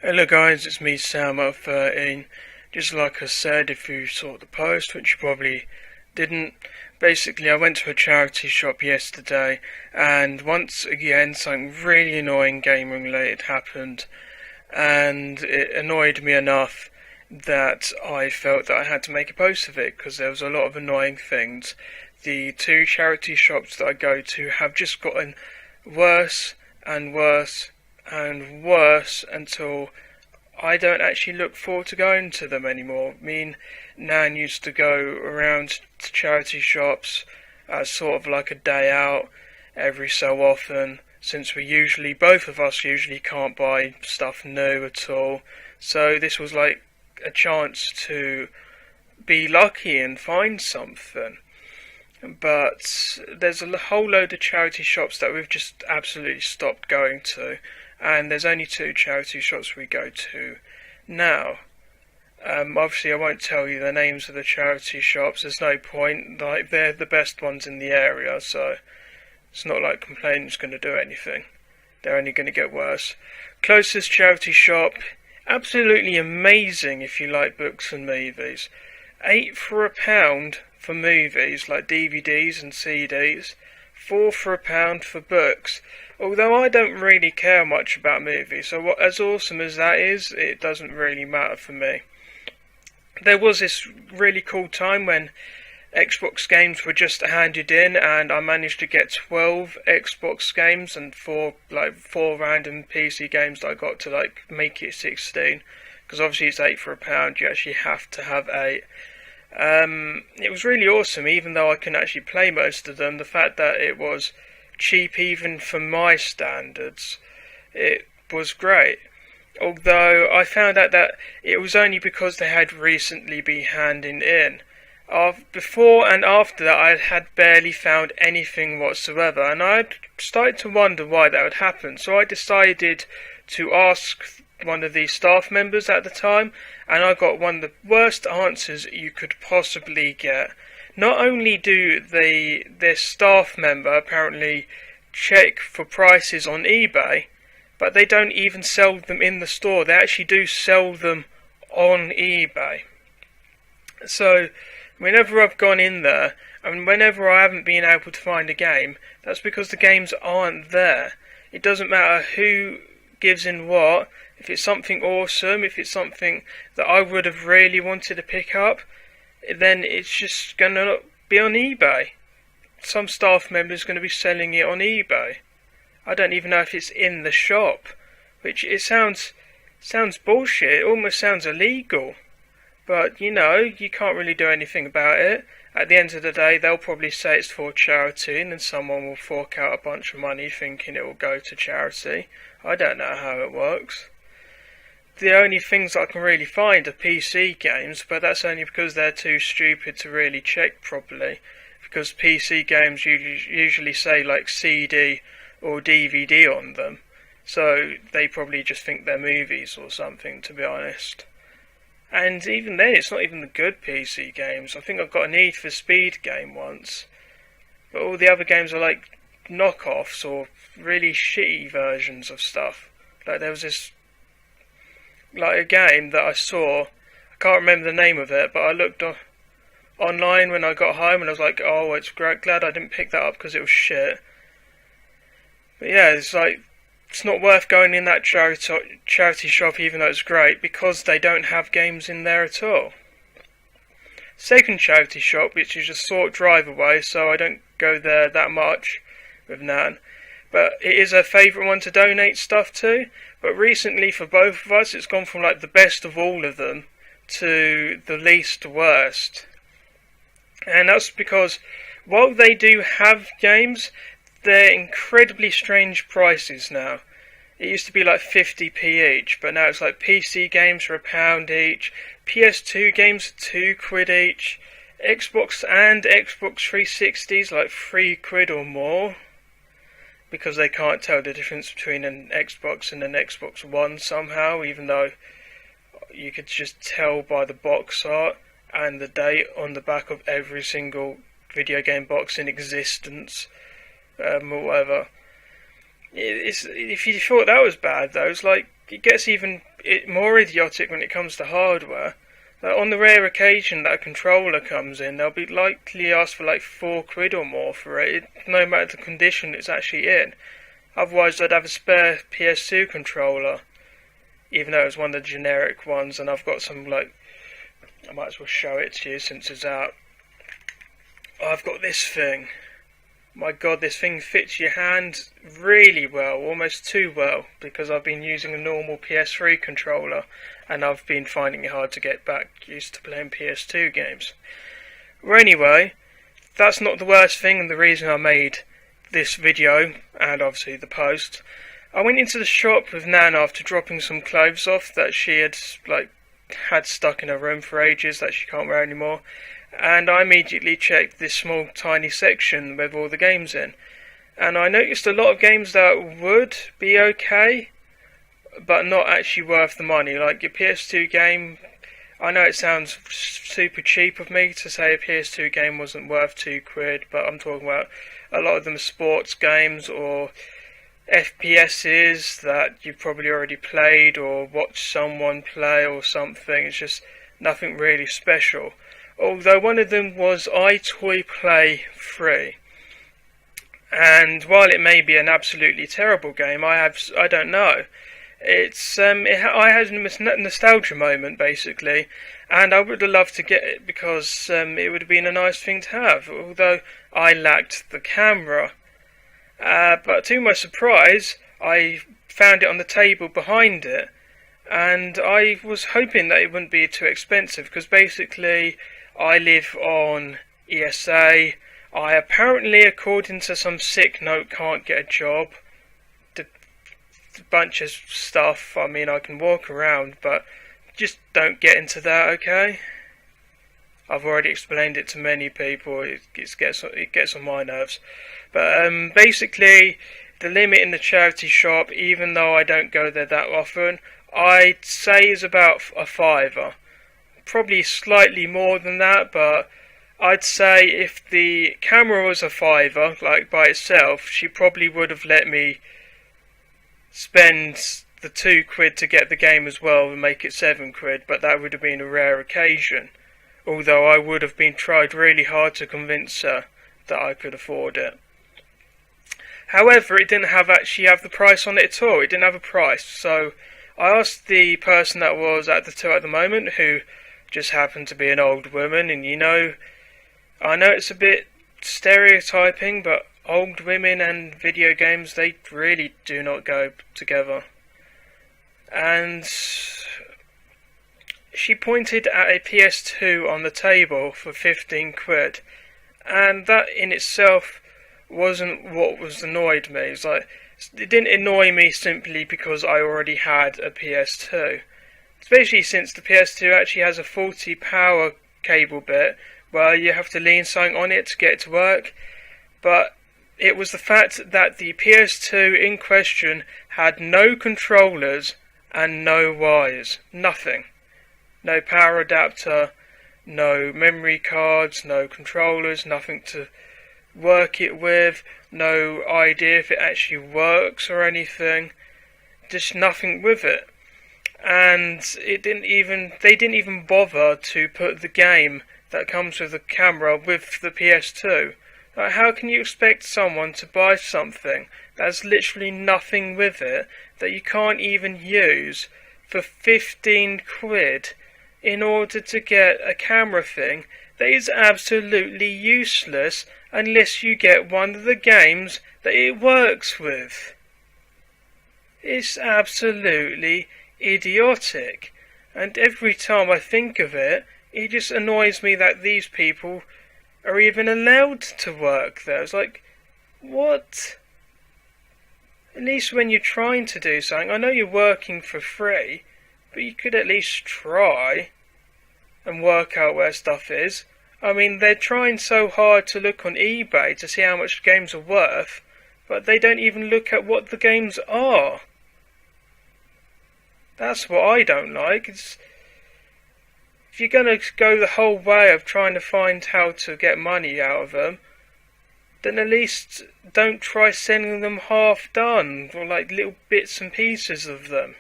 Hello guys, it's me Sam at 13. Just like I said, if you saw the post, which you probably didn't, basically I went to a charity shop yesterday and once again something really annoying gaming related happened, and it annoyed me enough that I felt that I had to make a post of it because there was a lot of annoying things. The two charity shops that I go to have just gotten worse and worse and worse until I don't actually look forward to going to them anymore. Me and Nan used to go around to charity shops as sort of like a day out every so often, since both of us usually can't buy stuff new at all. So this was like a chance to be lucky and find something. But there's a whole load of charity shops that we've just absolutely stopped going to, and there's only two charity shops we go to now. Obviously I won't tell you the names of the charity shops, there's no point, like they're the best ones in the area, so it's not like complaining's going to do anything. They're only going to get worse. Closest charity shop, absolutely amazing if you like books and movies. £8 for a pound for movies like DVDs and CDs, £4 for a pound for books. Although I don't really care much about movies, so as awesome as that is, it doesn't really matter for me. There was this really cool time when Xbox games were just handed in, and I managed to get 12 Xbox games and four random PC games that I got to make it 16. Because obviously it's £8 for a pound, you actually have to have 8. It was really awesome, even though I couldn't actually play most of them. The fact that it was cheap even for my standards, it was great. Although I found out that it was only because they had recently been handing in. Before and after that I had barely found anything whatsoever, and I had started to wonder why that would happen. So I decided to ask one of the staff members at the time, and I got one of the worst answers you could possibly get. Not only do their staff member apparently check for prices on eBay, but they don't even sell them in the store. They actually do sell them on eBay. So whenever I've gone in there, and whenever I haven't been able to find a game, that's because the games aren't there. It doesn't matter who gives in what. If it's something awesome, if it's something that I would have really wanted to pick up, then it's just going to be on eBay. Some staff member is going to be selling it on eBay. I don't even know if it's in the shop, which it sounds bullshit. It almost sounds illegal. But, you can't really do anything about it. At the end of the day, they'll probably say it's for charity, and then someone will fork out a bunch of money thinking it will go to charity. I don't know how it works. The only things I can really find are PC games, but that's only because they're too stupid to really check properly. Because PC games usually say CD or DVD on them, so they probably just think they're movies or something, to be honest. And even then, it's not even the good PC games. I think I've got a Need for Speed game once, but all the other games are like knockoffs or really shitty versions of stuff. Like there was this a game that I saw, I can't remember the name of it, but I looked online when I got home and I was like, oh, it's glad I didn't pick that up because it was shit. But yeah, it's not worth going in that charity shop even though it's great, because they don't have games in there at all. Second charity shop, which is a short drive away, so I don't go there that much with Nan, but it is her favourite one to donate stuff to. But recently for both of us, it's gone from the best of all of them to the least worst. And that's because while they do have games, they're incredibly strange prices now. It used to be 50p each, but now it's PC games are a pound each, PS2 games are £2 each, Xbox and Xbox 360s £3 or more, because they can't tell the difference between an Xbox and an Xbox One somehow, even though you could just tell by the box art and the date on the back of every single video game box in existence, or whatever. If you thought that was bad though, it's it gets even more idiotic when it comes to hardware. Like on the rare occasion that a controller comes in, they'll be likely asked for like £4 or more for it, no matter the condition it's actually in. Otherwise, I'd have a spare PS2 controller, even though it's one of the generic ones, and I've got some, like, I might as well show it to you since it's out. I've got this thing. My god, this thing fits your hand really well, almost too well, because I've been using a normal PS3 controller, and I've been finding it hard to get back used to playing PS2 games. Well, anyway, that's not the worst thing, and the reason I made this video, and obviously the post. I went into the shop with Nan after dropping some clothes off that she had stuck in her room for ages that she can't wear anymore, and I immediately checked this small tiny section with all the games in, and I noticed a lot of games that would be okay but not actually worth the money. Like your PS2 game, I know it sounds super cheap of me to say a PS2 game wasn't worth £2, but I'm talking about a lot of them are sports games or FPSs that you've probably already played or watched someone play or something. It's just nothing really special. Although one of them was iToy Play 3. And while it may be an absolutely terrible game, I don't know. I had a nostalgia moment basically, and I would have loved to get it because it would have been a nice thing to have. Although I lacked the camera, but to my surprise, I found it on the table behind it, and I was hoping that it wouldn't be too expensive because basically I live on ESA. I apparently, according to some sick note, can't get a job. Bunch of stuff. I mean, I can walk around, but just don't get into that, okay? I've already explained it to many people. It gets on my nerves. But basically, the limit in the charity shop, even though I don't go there that often, I'd say is about a £5. Probably slightly more than that, but I'd say if the camera was a £5, like by itself, she probably would have let me spend the £2 to get the game as well and make it £7, but that would have been a rare occasion. Although I would have tried really hard to convince her that I could afford it. However, it didn't actually have the price on it at all. It didn't have a price. So I asked the person that was at the till at the moment, who just happened to be an old woman, and I know it's a bit stereotyping, but old women and video games, they really do not go together. And she pointed at a PS2 on the table for £15, and that in itself wasn't what was annoyed me. It's like, it didn't annoy me simply because I already had a PS2. Especially since the PS2 actually has a 40 power cable bit where you have to lean something on it to get it to work. But it was the fact that the PS2 in question had no controllers and no wires. Nothing. No power adapter, no memory cards, no controllers, nothing to work it with, no idea if it actually works or anything. Just nothing with it. And they didn't even bother to put the game that comes with the camera with the PS2. Like, how can you expect someone to buy something that's literally nothing with it, that you can't even use, for £15 in order to get a camera thing that is absolutely useless unless you get one of the games that it works with? It's absolutely idiotic, and every time I think of it, it just annoys me that these people are even allowed to work there. It's like, what? At least when you're trying to do something, I know you're working for free, but you could at least try and work out where stuff is. I mean, they're trying so hard to look on eBay to see how much games are worth, but they don't even look at what the games are. That's what I don't like. If you're going to go the whole way of trying to find how to get money out of them, then at least don't try sending them half done, or like little bits and pieces of them.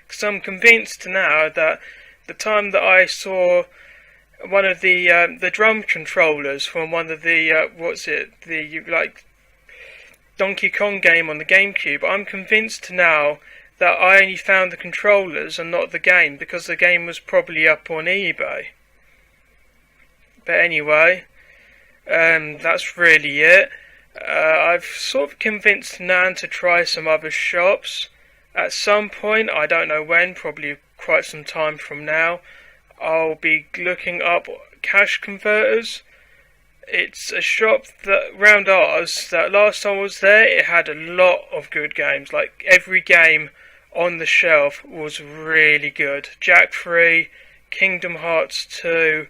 because I'm convinced now that the time that I saw one of the drum controllers from one of the the Donkey Kong game on the GameCube, I'm convinced now that I only found the controllers and not the game, because the game was probably up on eBay. But anyway, that's really it. I've sort of convinced Nan to try some other shops. At some point, I don't know when, probably quite some time from now, I'll be looking up cash converters. It's a shop that round ours that last time I was there, it had a lot of good games. Like every game on the shelf was really good. Jack 3, Kingdom Hearts 2,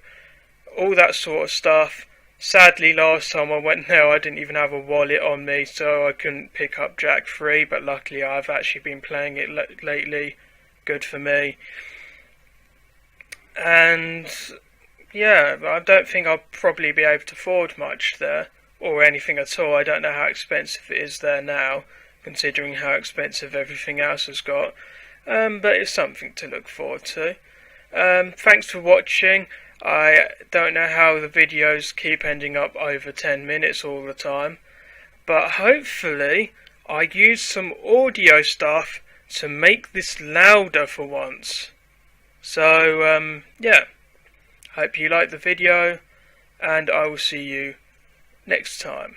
all that sort of stuff. Sadly, last time I went there, I didn't even have a wallet on me, so I couldn't pick up Jack 3, but luckily I've actually been playing it lately. Good for me. And yeah, I don't think I'll probably be able to afford much there, or anything at all. I don't know how expensive it is there now, considering how expensive everything else has got. But it's something to look forward to. Thanks for watching. I don't know how the videos keep ending up over 10 minutes all the time, but hopefully I used some audio stuff to make this louder for once. So yeah, hope you liked the video, and I will see you next time.